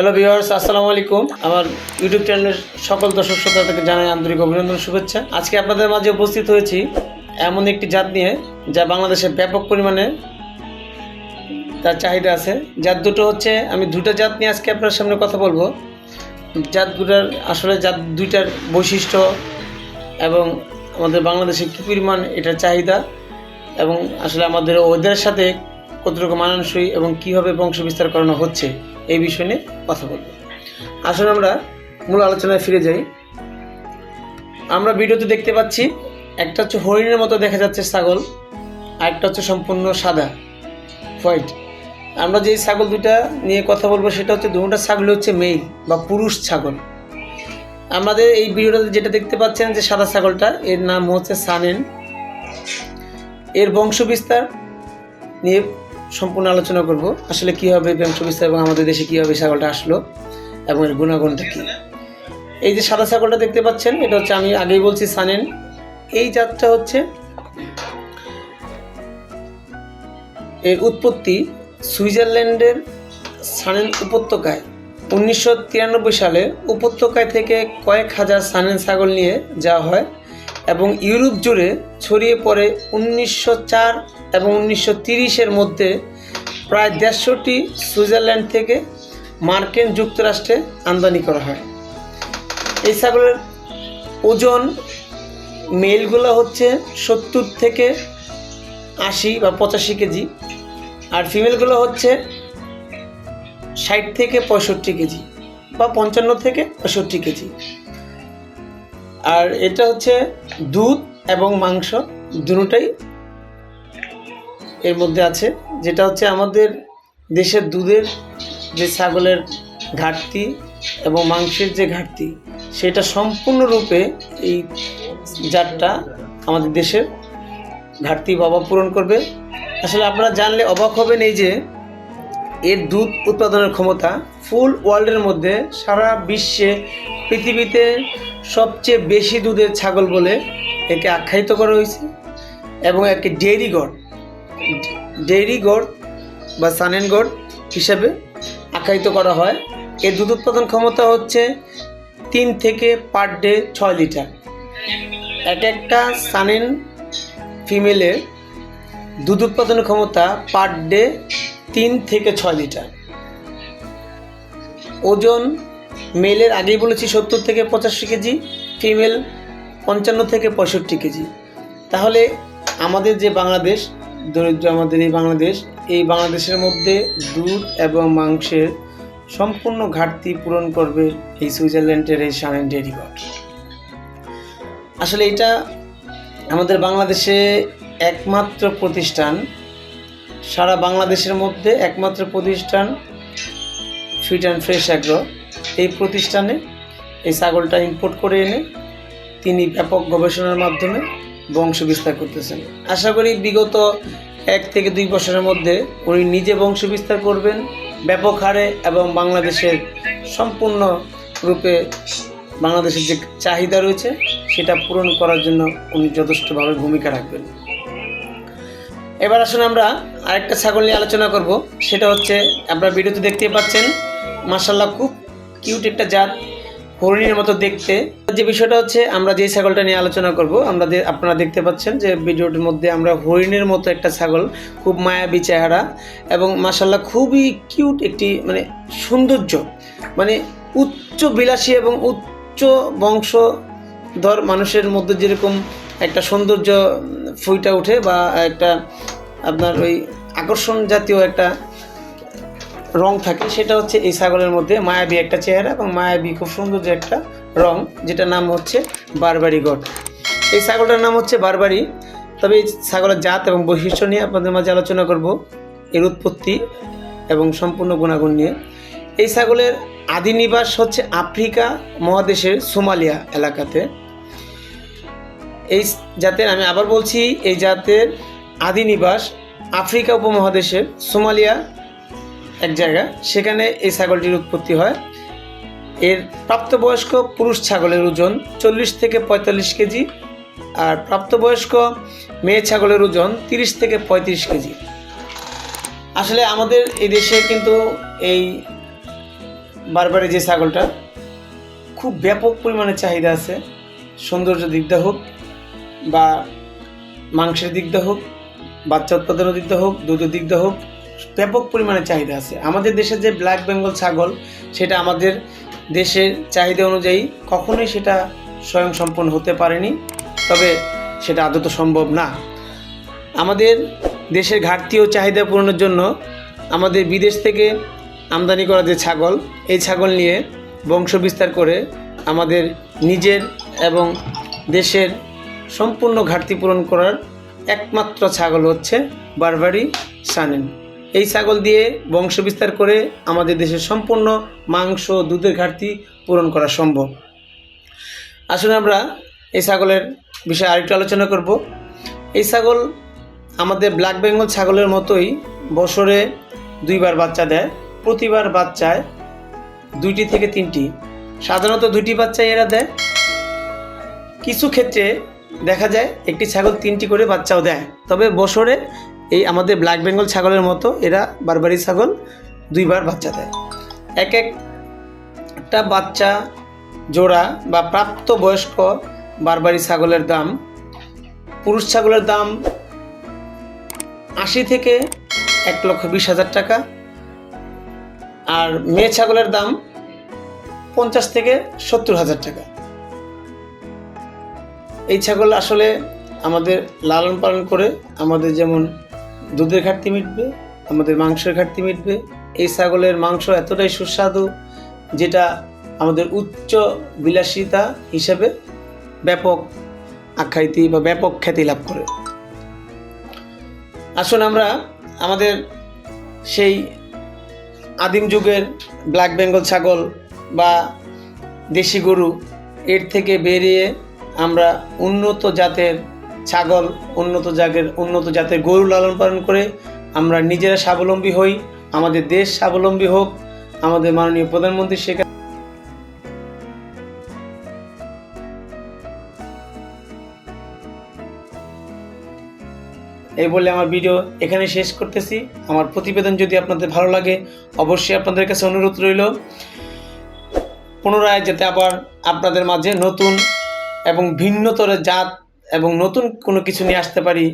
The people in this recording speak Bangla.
হ্যালো ভিউয়ার্স, আসসালামু আলাইকুম। আমার ইউটিউব চ্যানেলের সকল দর্শক শ্রোতাদেরকে জানাই আন্তরিক অভিনন্দন, শুভেচ্ছা। আজকে আপনাদের মাঝে উপস্থিত হয়েছি এমন একটি জাত নিয়ে যা বাংলাদেশে ব্যাপক পরিমাণে তার চাহিদা আছে। জাত দুটো হচ্ছে, আমি দুটো জাত নিয়ে আজকে আপনার সামনে কথা বলবো। জাতগুলোর আসলে জাত দুইটার বৈশিষ্ট্য এবং আমাদের বাংলাদেশে কী পরিমাণ এটার চাহিদা এবং আসলে আমাদের ওদের সাথে কতটুকু মানানসই এবং কীভাবে বংশ বিস্তার করানো হচ্ছে এই বিষয় নিয়ে কথা বলবো। আসলে আমরা মূল আলোচনায় ফিরে যাই। আমরা ভিডিওতে দেখতে পাচ্ছি একটা হচ্ছে হরিণের মতো দেখা যাচ্ছে ছাগল, আর একটা হচ্ছে সম্পূর্ণ সাদা হোয়াইট। আমরা যেই ছাগল দুটা নিয়ে কথা বলবো সেটা হচ্ছে দুটা ছাগল হচ্ছে মেল বা পুরুষ ছাগল। আমাদের এই ভিডিওটাতে যেটা দেখতে পাচ্ছেন যে সাদা ছাগলটা, এর নাম হচ্ছে সানেন। এর বংশ বিস্তার নিয়ে সম্পূর্ণ আলোচনা করব, আসলে কীভাবে বংশ বিস্তার এবং আমাদের দেশে কীভাবে ছাগলটা আসলো এবং এর গুণাগুণটা কী। এই যে সাদা ছাগলটা দেখতে পাচ্ছেন, এটা হচ্ছে, আমি আগেই বলছি, সানেন। এই জাতটা হচ্ছে, এর উৎপত্তি সুইজারল্যান্ডের সানেন উপত্যকায়। 1993 সালে উপত্যকায় থেকে কয়েক হাজার সানেন ছাগল নিয়ে যাওয়া হয় এবং ইউরোপ জুড়ে ছড়িয়ে পড়ে। 1904 এবং 1930-এর মধ্যে প্রায় 150টি সুইজারল্যান্ড থেকে মার্কিন যুক্তরাষ্ট্রে আমদানি করা হয়। এই ছাগলের ওজন, মেলগুলো হচ্ছে 70 থেকে 80 বা 85 কেজি, আর ফিমেলগুলো হচ্ছে 60 থেকে 65 কেজি বা 55 থেকে 65 কেজি। আর এটা হচ্ছে দুধ এবং মাংস দুটোটাই এর মধ্যে আছে। যেটা হচ্ছে আমাদের দেশের দুধের যে ছাগলের ঘাটতি এবং মাংসের যে ঘাটতি, সেটা সম্পূর্ণরূপে এই জাতটা আমাদের দেশের ঘাটতি বা অভাব পূরণ করবে। আসলে আপনারা জানলে অবাক হবেন এই যে এর দুধ উৎপাদনের ক্ষমতা ফুল ওয়ার্ল্ডের মধ্যে, সারা বিশ্বে পৃথিবীতে সবচেয়ে বেশি দুধের ছাগল বলে একে আখ্যায়িত করা হয়েছে এবং একে ডেইরি গড বা সানেন গড হিসাবে আখ্যায়িত করা হয়। এর দুধ উৎপাদন ক্ষমতা হচ্ছে 3 থেকে পার ডে 6 লিটার। একটা সানেন ফিমেলের দুধ উৎপাদনের ক্ষমতা পার ডে 3 থেকে 6 লিটার। ওজন, মেলের আগেই বলেছি 70 থেকে 85 কেজি, ফিমেল 55 থেকে 65 কেজি। তাহলে আমাদের যে বাংলাদেশ, দরিদ্র আমাদের এই বাংলাদেশের মধ্যে দুধ এবং মাংসের সম্পূর্ণ ঘাটতি পূরণ করবে এই সুইজারল্যান্ডের এই সানেন ডেইরি গড। আসলে এটা আমাদের বাংলাদেশে একমাত্র প্রতিষ্ঠান, সারা বাংলাদেশের মধ্যে একমাত্র প্রতিষ্ঠান ফিট অ্যান্ড ফ্রেশ অ্যাগ্রো। এই প্রতিষ্ঠানে এই ছাগলটা ইম্পোর্ট করে এনে তিনি ব্যাপক গবেষণার মাধ্যমে বংশ বিস্তার করতেছেন। আশা করি বিগত 1 থেকে 2 বছরের মধ্যে উনি নিজে বংশ বিস্তার করবেন ব্যাপক হারে এবং বাংলাদেশের সম্পূর্ণ রূপে বাংলাদেশের যে চাহিদা রয়েছে সেটা পূরণ করার জন্য উনি যথেষ্টভাবে ভূমিকা রাখবেন। এবার আসুন আমরা আরেকটা ছাগল নিয়ে আলোচনা করব। সেটা হচ্ছে, আপনারা ভিডিওতে দেখতেই পাচ্ছেন, মাশাআল্লাহ খুব কিউট একটা জাত, হরিণের মতো দেখতে। যে বিষয়টা হচ্ছে, আমরা যে ছাগলটা নিয়ে আলোচনা করব, আপনারা দেখতে পাচ্ছেন যে ভিডিওটির মধ্যে আমরা হরিণের মতো একটা ছাগল, খুব মায়াবী চেহারা এবং মাশাআল্লাহ খুবই কিউট একটি সৌন্দর্য, উচ্চ বিলাসী এবং উচ্চ বংশধর মানুষের মধ্যে যেরকম একটা সৌন্দর্য ফুইটা ওঠে বা একটা আপনার ওই আকর্ষণ জাতীয় একটা রং থাকে, সেটা হচ্ছে এই ছাগলের মধ্যে মায়াবী একটা চেহারা এবং মায়াবী খুব সুন্দর যে একটা রং, যেটা নাম হচ্ছে বারবারি গড। এই ছাগলটার নাম হচ্ছে বারবারি। তবে এই ছাগলের জাত এবং বৈশিষ্ট্য নিয়ে আপনাদের মাঝে আলোচনা করব, এর উৎপত্তি এবং সম্পূর্ণ গুণাগুণ নিয়ে। এই ছাগলের আদি নিবাস হচ্ছে আফ্রিকা মহাদেশের সোমালিয়া এলাকাতে। এই জাতের, আমি আবার বলছি, এই জাতের আদি নিবাস আফ্রিকা উপমহাদেশের সোমালিয়া এক জায়গা, সেখানে এই ছাগলটির উৎপত্তি হয়। এর প্রাপ্তবয়স্ক পুরুষ ছাগলের ওজন 40 থেকে 45 কেজি, আর প্রাপ্তবয়স্ক মেয়ে ছাগলের ওজন 30 থেকে 35 কেজি। আসলে আমাদের এই দেশে কিন্তু এই বারবারি যে ছাগলটা খুব ব্যাপক পরিমাণে চাহিদা আছে, সৌন্দর্য দিক দিয়ে হোক বা মাংসের দিক দিয়ে হোক, বাচ্চা উৎপাদনের দিক দিয়ে হোক, দুধের দিক দিয়ে হোক, ব্যাপক পরিমাণে চাহিদা আছে। আমাদের দেশের যে ব্ল্যাক বেঙ্গল ছাগল, সেটা আমাদের দেশের চাহিদা অনুযায়ী কখনোই সেটা স্বয়ংসম্পূর্ণ হতে পারেনি, তবে সেটা আদৌ সম্ভব না। আমাদের দেশের ঘাটতি ও চাহিদা পূরণের জন্য আমাদের বিদেশ থেকে আমদানি করা যে ছাগল, এই ছাগল নিয়ে বংশ বিস্তার করে আমাদের নিজের এবং দেশের সম্পূর্ণ ঘাটতি পূরণ করার একমাত্র ছাগল হচ্ছে বারবারি সানেন। এই ছাগল দিয়ে বংশ বিস্তার করে আমাদের দেশের সম্পূর্ণ মাংস দুধের ঘাটতি পূরণ করা সম্ভব। আসলে আমরা এই ছাগলের বিষয়ে আরেকটু আলোচনা করব। এই ছাগল আমাদের ব্ল্যাক বেঙ্গল ছাগলের মতোই বছরে 2 বার বাচ্চা দেয়। প্রতিবার বাচ্চায় 2টি থেকে 3টি, সাধারণত 2টি বাচ্চাই এরা দেয়। কিছু ক্ষেত্রে দেখা যায় একটি ছাগল 3টি করে বাচ্চাও দেয়, তবে বছরে এই আমাদের ব্ল্যাক বেঙ্গল ছাগলের মতো এরা বারবারি ছাগল 2 বার বাচ্চা দেয়। এক একটা বাচ্চা জোড়া বা প্রাপ্ত বয়স্ক বারবারি ছাগলের দাম, পুরুষ ছাগলের দাম 80 থেকে 1,20,000 টাকা, আর মেয়ে ছাগলের দাম 50 থেকে 70,000 টাকা। এই ছাগল আসলে আমাদের লালন পালন করে আমাদের যেমন দুধের ঘাটতি মিটবে, আমাদের মাংসের ঘাটতি মিটবে। এই ছাগলের মাংস এতটাই সুস্বাদু যেটা আমাদের উচ্চ বিলাসিতা হিসেবে ব্যাপক আখ্যায়িত বা ব্যাপক খ্যাতি লাভ করে। আসুন আমরা আমাদের সেই আদিম যুগের ব্ল্যাক বেঙ্গল ছাগল বা দেশি গরু এর থেকে বেরিয়ে আমরা উন্নত জাতের ছাগল, উন্নত জাতের গরু লালন পালন করে আমরা নিজেরা স্বাবলম্বী হই, আমাদের দেশ স্বাবলম্বী হোক। আমাদের মাননীয় প্রধানমন্ত্রী শেখ এই বলে আমার ভিডিও এখানে শেষ করতেছি। আমার প্রতিবেদন যদি আপনাদের ভালো লাগে, অবশ্যই আপনাদের কাছে অনুরোধ রইল পুনরায় যাতে আবার আপনাদের মাঝে নতুন এবং ভিন্নতর জাত এবং নতুন কোনো কিছু নিয়ে আসতে পারি।